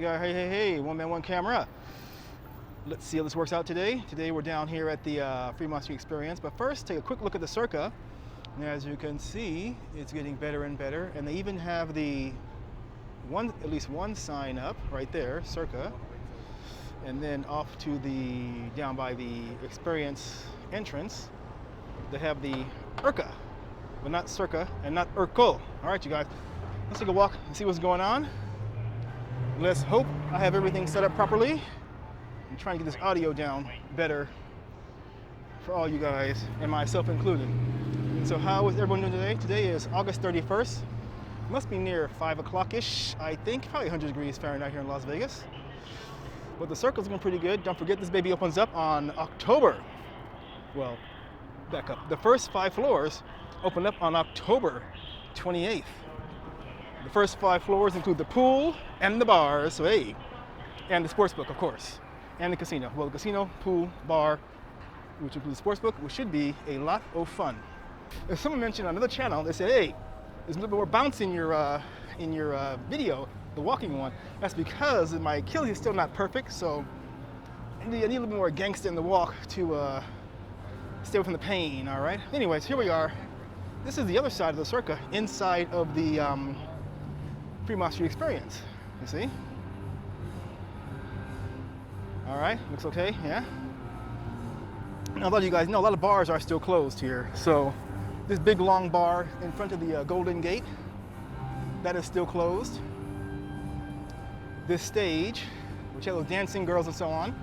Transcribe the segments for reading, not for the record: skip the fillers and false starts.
Hey, OneManOneCamera. Let's see how this works out today. Today we're down here at the Fremont Experience, but first take a quick look at the circa. And as you can see, it's getting better and better, and they even have the at least one sign up right there, circa, and then off to down by the experience entrance, they have the urca, but not circa and not urco. All right, you guys, let's take a walk and see what's going on. Let's hope I have everything set up properly. I'm trying to get this audio down better for all you guys, and myself included. And so how is everyone doing today? Today is August 31st. It must be near 5 o'clock-ish, I think. Probably 100 degrees Fahrenheit here in Las Vegas. But the circle's going pretty good. Don't forget, this baby opens up on October. Well, back up. The first 5 floors open up on October 28th. The first 5 floors include the pool and the bars, so hey, and the sports book, of course, and the casino. Well, the casino, pool, bar, which includes the sports book, which should be a lot of fun. If someone mentioned on another channel, they said, hey, there's a little bit more bounce in your video, the walking one. That's because my Achilles is still not perfect, so I need a little bit more gangsta in the walk to stay away from the pain, all right? Anyways, here we are. This is the other side of the circa, inside of the Fremont Experience, you see? All right, looks okay, yeah? Now, a lot of you guys know a lot of bars are still closed here. So this big long bar in front of the Golden Gate, that is still closed. This stage, which has those dancing girls and so on,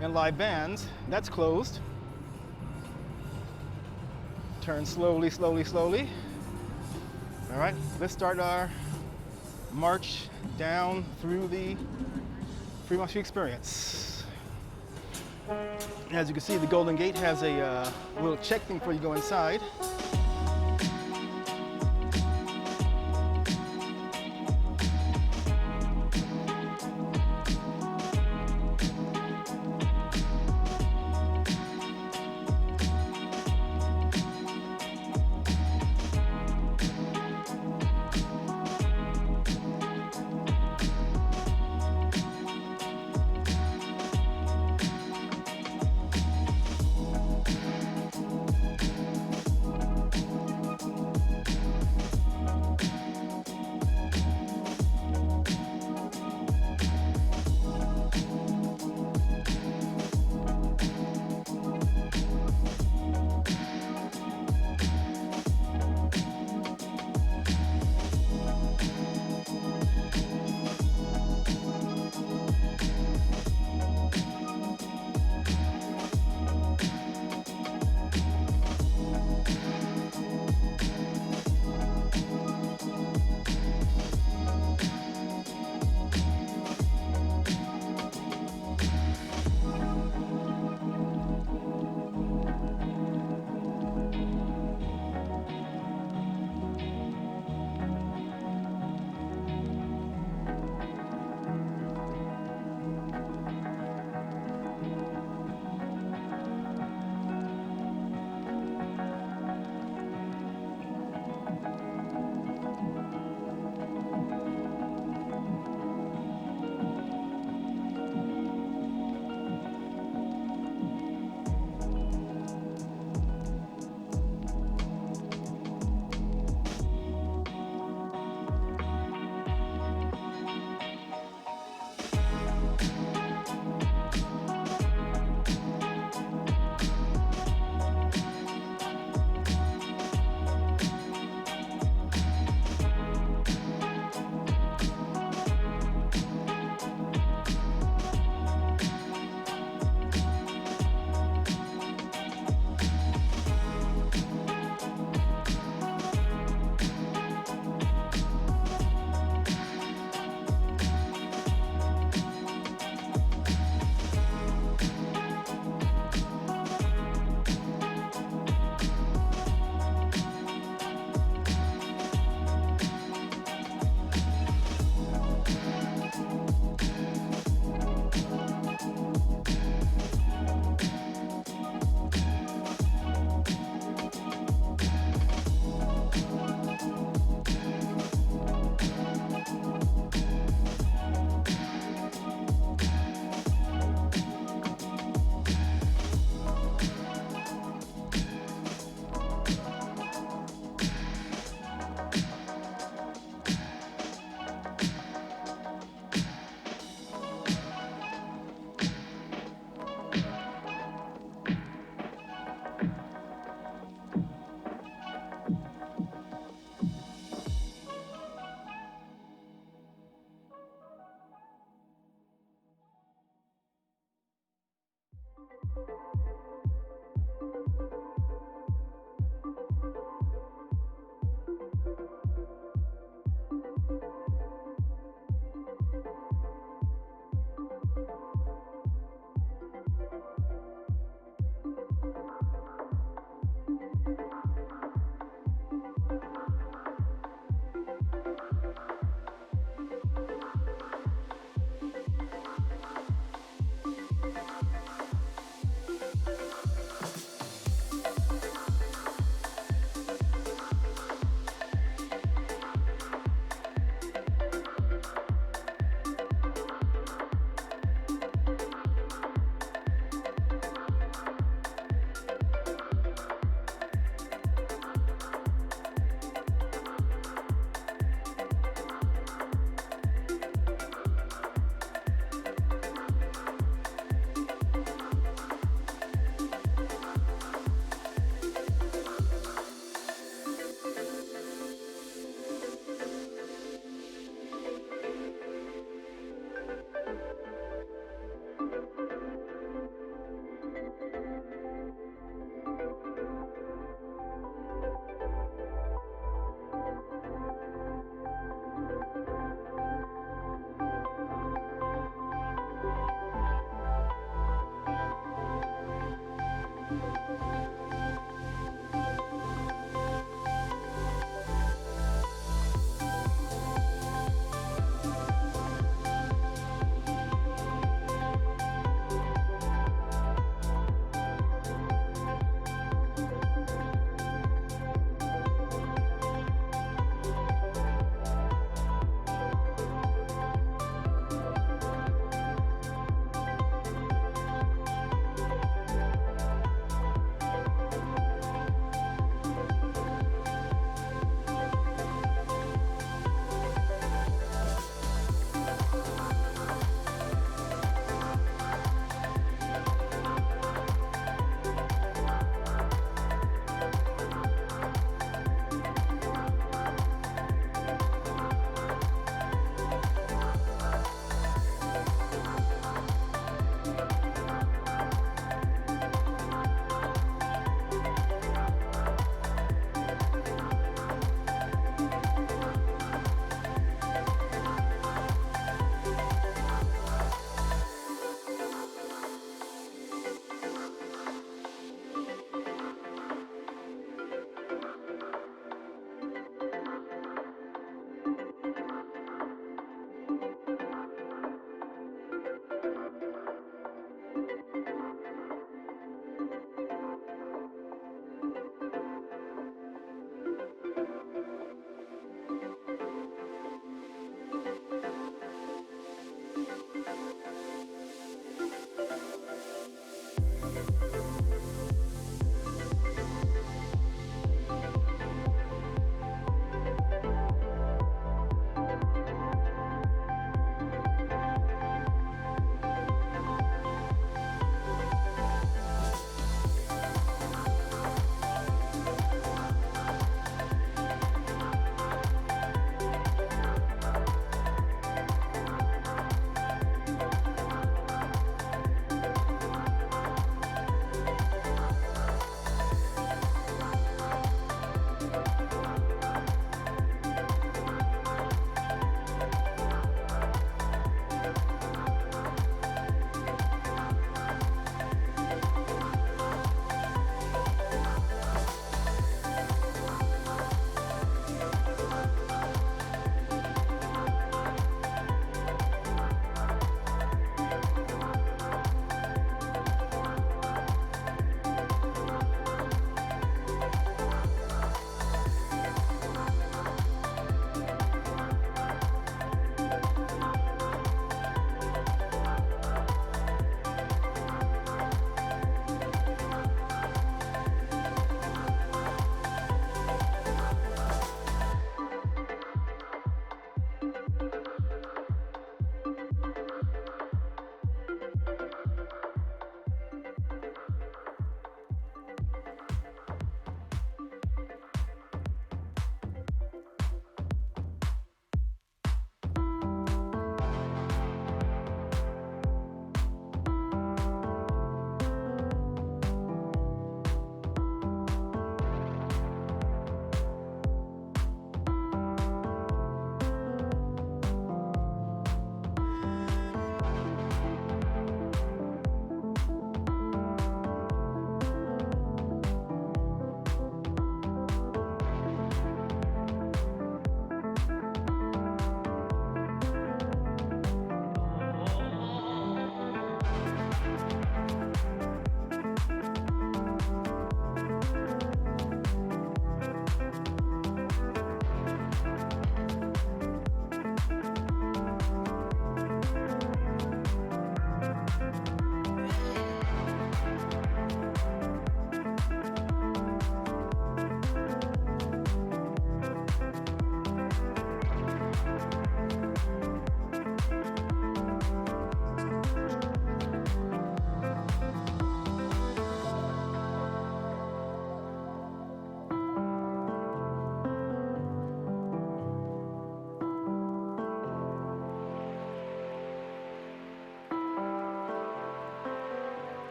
and live bands, that's closed. Turn slowly, slowly, slowly. All right, let's start our march down through the Fremont Experience. As you can see, the Golden Gate has a little check thing before you go inside.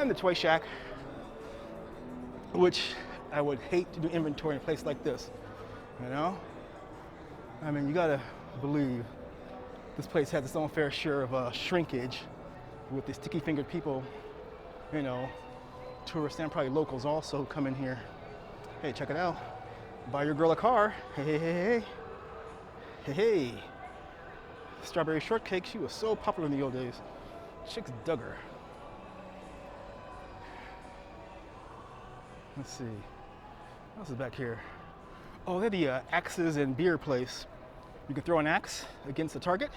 and the toy shack, which I would hate to do inventory in a place like this, you know? I mean, you gotta believe this place has its own fair share of shrinkage with the sticky-fingered people, you know, tourists and probably locals also come in here. Hey, check it out. Buy your girl a car. Hey, hey, hey, hey. Hey, hey. Strawberry shortcake, she was so popular in the old days. Chicks dug her. Let's see. What else is back here? Oh, they're the axes and beer place. You can throw an axe against the target.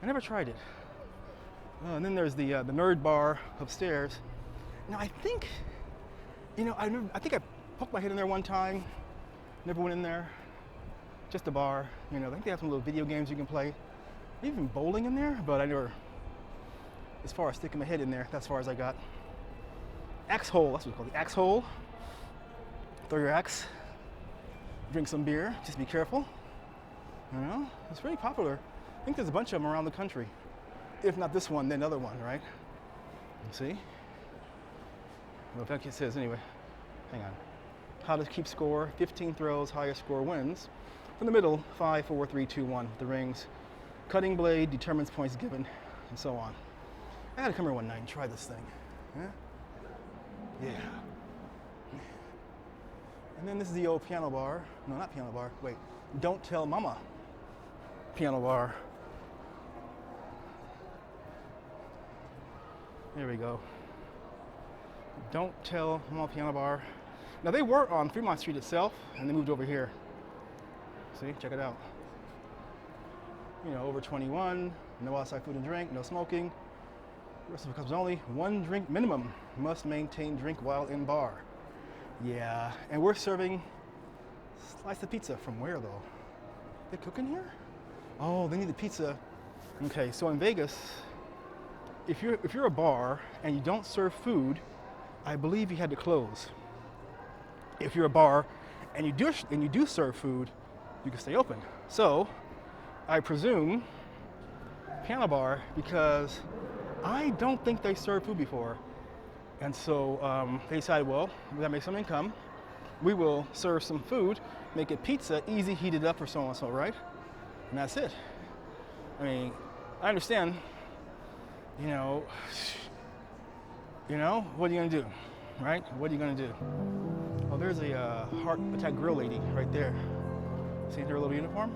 I never tried it. And then there's the nerd bar upstairs. Now I think, you know, I think I poked my head in there one time. Never went in there. Just a bar. You know, I think they have some little video games you can play. Even bowling in there, but I never, as far as sticking my head in there, that's as far as I got. Axe hole, that's what it's called, the axe hole. Throw your axe, drink some beer, just be careful. You know, it's very popular. I think there's a bunch of them around the country. If not this one, then another one, right? You see? Well, that it says anyway. Hang on. How to keep score, 15 throws, highest score wins. From the middle, 5, 4, 3, 2, 1, the rings. Cutting blade determines points given, and so on. I gotta come here one night and try this thing. Yeah. And then this is the old piano bar. No, not piano bar. Wait. Don't Tell Mama piano bar. There we go. Don't Tell Mama piano bar. Now they were on Fremont Street itself, and they moved over here. See, check it out. You know, over 21, no outside food and drink, no smoking. Rest of the cups only, 1 drink minimum. Must maintain drink while in bar. Yeah, and we're serving slice of pizza. From where though? They cooking here? Oh, they need the pizza. Okay, so in Vegas, if you're a bar and you don't serve food, I believe you had to close. If you're a bar and you do serve food, you can stay open. So I presume piano bar, because I don't think they served food before. And so they decided, well, we gotta make some income. We will serve some food, make it pizza, easy, heated up or so and so, right? And that's it. I mean, I understand, you know, what are you gonna do, right? What are you gonna do? Oh, there's a heart attack grill lady right there. See her little uniform?